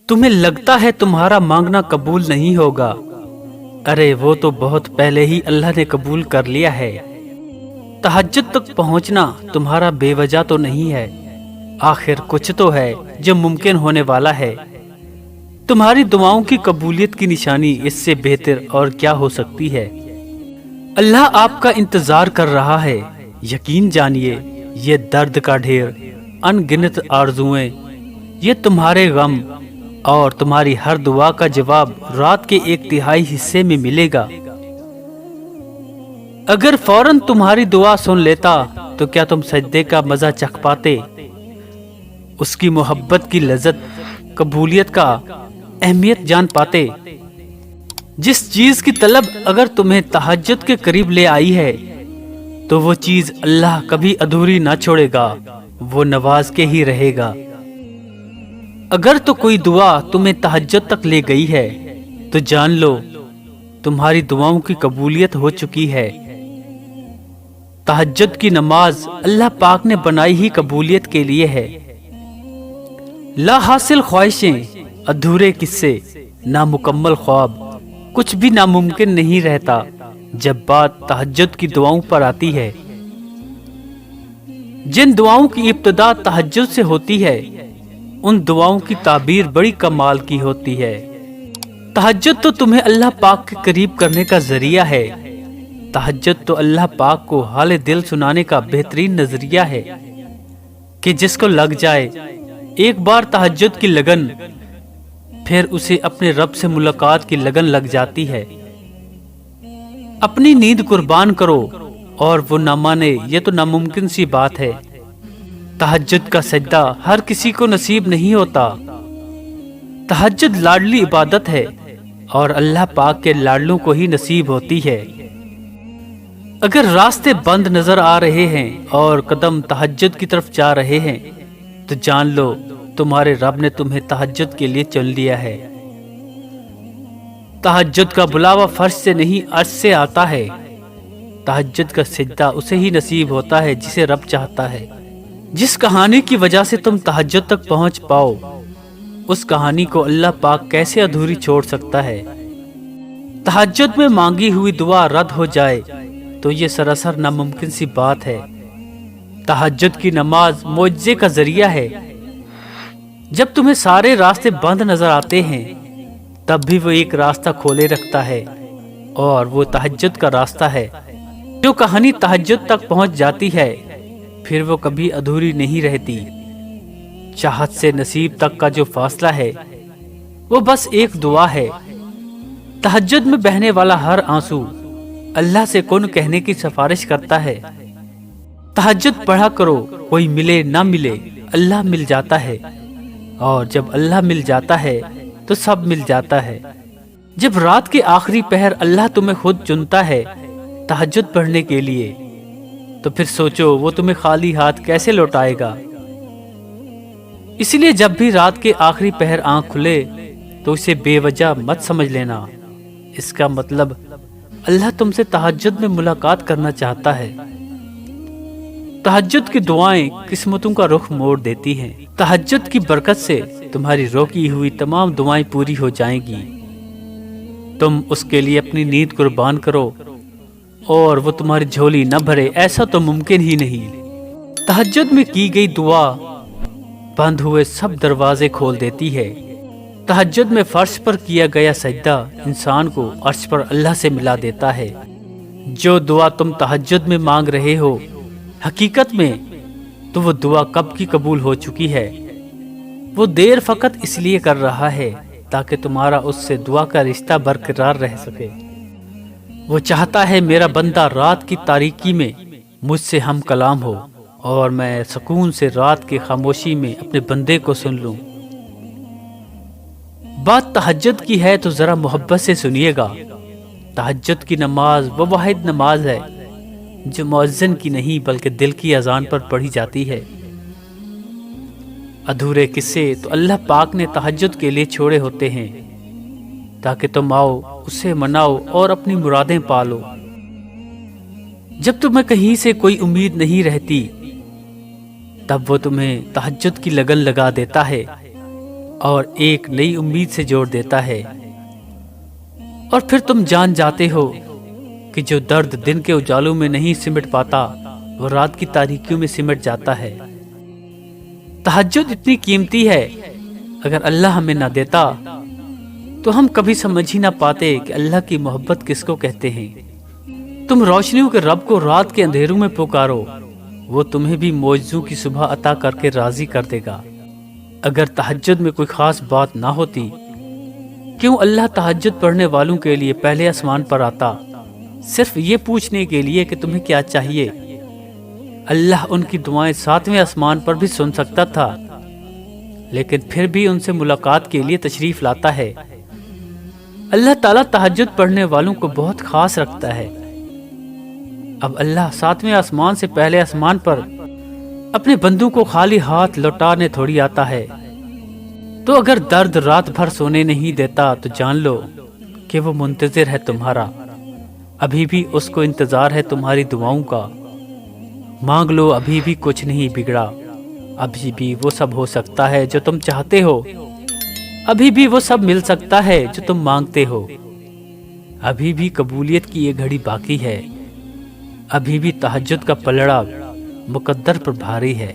تمہیں لگتا ہے تمہارا مانگنا قبول نہیں ہوگا، ارے وہ تو بہت پہلے ہی اللہ نے قبول کر لیا ہے۔ تہجد تک پہنچنا تمہارا بے وجہ تو نہیں ہے، آخر کچھ تو ہے جو ممکن ہونے والا ہے۔ تمہاری دعاؤں کی قبولیت کی نشانی اس سے بہتر اور کیا ہو سکتی ہے؟ اللہ آپ کا انتظار کر رہا ہے۔ یقین جانیے یہ درد کا ڈھیر، ان گنت آرزوئیں، یہ تمہارے غم اور تمہاری ہر دعا کا جواب رات کے 1/3 حصے میں ملے گا۔ اگر فوراً تمہاری دعا سن لیتا تو کیا تم سجدے کا مزہ چکھ پاتے، اس کی محبت کی لذت، قبولیت کا اہمیت جان پاتے؟ جس چیز کی طلب اگر تمہیں تہجد کے قریب لے آئی ہے تو وہ چیز اللہ کبھی ادھوری نہ چھوڑے گا، وہ نواز کے ہی رہے گا۔ اگر تو کوئی دعا تمہیں تہجد تک لے گئی ہے تو جان لو تمہاری دعاؤں کی قبولیت ہو چکی ہے۔ تہجد کی نماز اللہ پاک نے بنائی ہی قبولیت کے لیے ہے۔ لا حاصل خواہشیں، ادھورے قصے، نامکمل خواب، کچھ بھی ناممکن نہیں رہتا جب بات تہجد کی دعاؤں پر آتی ہے۔ جن دعاؤں کی ابتدا تہجد سے ہوتی ہے ان دعاؤں کی تعبیر بڑی کمال کی ہوتی ہے۔ تہجد تو تمہیں اللہ پاک کے قریب کرنے کا ذریعہ ہے۔ تہجد تو اللہ پاک کو حال دل سنانے کا بہترین نظریہ ہے کہ جس کو لگ جائے ایک بار تہجد کی لگن، پھر اسے اپنے رب سے ملاقات کی لگن لگ جاتی ہے۔ اپنی نیند قربان کرو اور وہ نہ مانے، یہ تو ناممکن سی بات ہے۔ تہجد کا سجدہ ہر کسی کو نصیب نہیں ہوتا۔ تہجد لاڈلی عبادت ہے اور اللہ پاک کے لاڈلوں کو ہی نصیب ہوتی ہے۔ اگر راستے بند نظر آ رہے ہیں اور قدم تہجد کی طرف جا رہے ہیں تو جان لو تمہارے رب نے تمہیں تہجد کے لیے چن لیا ہے۔ تہجد کا بلاوا فرش سے نہیں عرش سے آتا ہے۔ تہجد کا سجدہ اسے ہی نصیب ہوتا ہے جسے رب چاہتا ہے۔ جس کہانی کی وجہ سے تم تہجد تک پہنچ پاؤ، اس کہانی کو اللہ پاک کیسے ادھوری چھوڑ سکتا ہے؟ تہجد میں مانگی ہوئی دعا رد ہو جائے تو یہ سراسر ناممکن سی بات ہے۔ تہجد کی نماز معجزے کا ذریعہ ہے۔ جب تمہیں سارے راستے بند نظر آتے ہیں تب بھی وہ ایک راستہ کھولے رکھتا ہے اور وہ تہجد کا راستہ ہے۔ جو کہانی تہجد تک پہنچ جاتی ہے پھر وہ کبھی ادھوری نہیں رہتی۔ چاہت سے نصیب تک کا جو فاصلہ ہے وہ بس ایک دعا ہے۔ تہجد میں بہنے والا ہر آنسو اللہ سے کن کہنے کی سفارش کرتا ہے۔ تہجد پڑھا کرو، کوئی ملے نہ ملے اللہ مل جاتا ہے، اور جب اللہ مل جاتا ہے تو سب مل جاتا ہے۔ جب رات کے آخری پہر اللہ تمہیں خود چنتا ہے تہجد پڑھنے کے لیے تو پھر سوچو وہ تمہیں خالی ہاتھ کیسے لوٹائے گا۔ اس لیے جب بھی رات کے آخری پہر آنکھ کھلے تو اسے بے وجہ مت سمجھ لینا۔ اس کا مطلب اللہ تم سے تہجد میں ملاقات کرنا چاہتا ہے۔ تہجد کی دعائیں قسمتوں کا رخ موڑ دیتی ہیں۔ تہجد کی برکت سے تمہاری روکی ہوئی تمام دعائیں پوری ہو جائیں گی۔ تم اس کے لیے اپنی نیند قربان کرو اور وہ تمہاری جھولی نہ بھرے، ایسا تو ممکن ہی نہیں۔ تہجد میں کی گئی دعا بند ہوئے سب دروازے کھول دیتی ہے۔ تہجد میں فرش پر کیا گیا سجدہ انسان کو عرش پر اللہ سے ملا دیتا ہے۔ جو دعا تم تہجد میں مانگ رہے ہو، حقیقت میں تو وہ دعا کب کی قبول ہو چکی ہے۔ وہ دیر فقط اس لیے کر رہا ہے تاکہ تمہارا اس سے دعا کا رشتہ برقرار رہ سکے۔ وہ چاہتا ہے میرا بندہ رات کی تاریکی میں مجھ سے ہم کلام ہو اور میں سکون سے رات کی خاموشی میں اپنے بندے کو سن لوں۔ بات تہجد کی ہے تو ذرا محبت سے سنیے گا۔ تہجد کی نماز وہ واحد نماز ہے جو مؤذن کی نہیں بلکہ دل کی اذان پر پڑھی جاتی ہے۔ ادھورے قصے تو اللہ پاک نے تہجد کے لیے چھوڑے ہوتے ہیں تاکہ تم آؤ، اسے مناؤ اور اپنی مرادیں پالو۔ جب تمہیں کہیں سے کوئی امید نہیں رہتی تب وہ تمہیں تہجد کی لگن لگا دیتا ہے۔ اور ایک نئی امید سے جوڑ دیتا ہے، اور پھر تم جان جاتے ہو کہ جو درد دن کے اجالوں میں نہیں سمٹ پاتا وہ رات کی تاریکیوں میں سمٹ جاتا ہے۔ تہجد اتنی قیمتی ہے، اگر اللہ ہمیں نہ دیتا تو ہم کبھی سمجھ ہی نہ پاتے کہ اللہ کی محبت کس کو کہتے ہیں۔ تم روشنیوں کے رب کو رات کے اندھیروں میں پکارو، وہ تمہیں بھی معجزوں کی صبح عطا کر کے راضی کر دے گا۔ اگر تہجد میں کوئی خاص بات نہ ہوتی، کیوں اللہ تہجد پڑھنے والوں کے لیے پہلے آسمان پر آتا، صرف یہ پوچھنے کے لیے کہ تمہیں کیا چاہیے؟ اللہ ان کی دعائیں 7ویں آسمان پر بھی سن سکتا تھا، لیکن پھر بھی ان سے ملاقات کے لیے تشریف لاتا ہے۔ اللہ تعالیٰ تہجد پڑھنے والوں کو بہت خاص رکھتا ہے۔ اب اللہ 7ویں آسمان سے پہلے آسمان پر اپنے بندوں کو خالی ہاتھ لوٹانے تھوڑی آتا ہے۔ تو اگر درد رات بھر سونے نہیں دیتا تو جان لو کہ وہ منتظر ہے تمہارا، ابھی بھی اس کو انتظار ہے تمہاری دعاؤں کا۔ مانگ لو، ابھی بھی کچھ نہیں بگڑا، ابھی بھی وہ سب ہو سکتا ہے جو تم چاہتے ہو، ابھی بھی وہ سب مل سکتا ہے جو تم مانگتے ہو، ابھی بھی قبولیت کی یہ گھڑی باقی ہے، ابھی بھی تہجد کا پلڑا مقدر پر بھاری ہے۔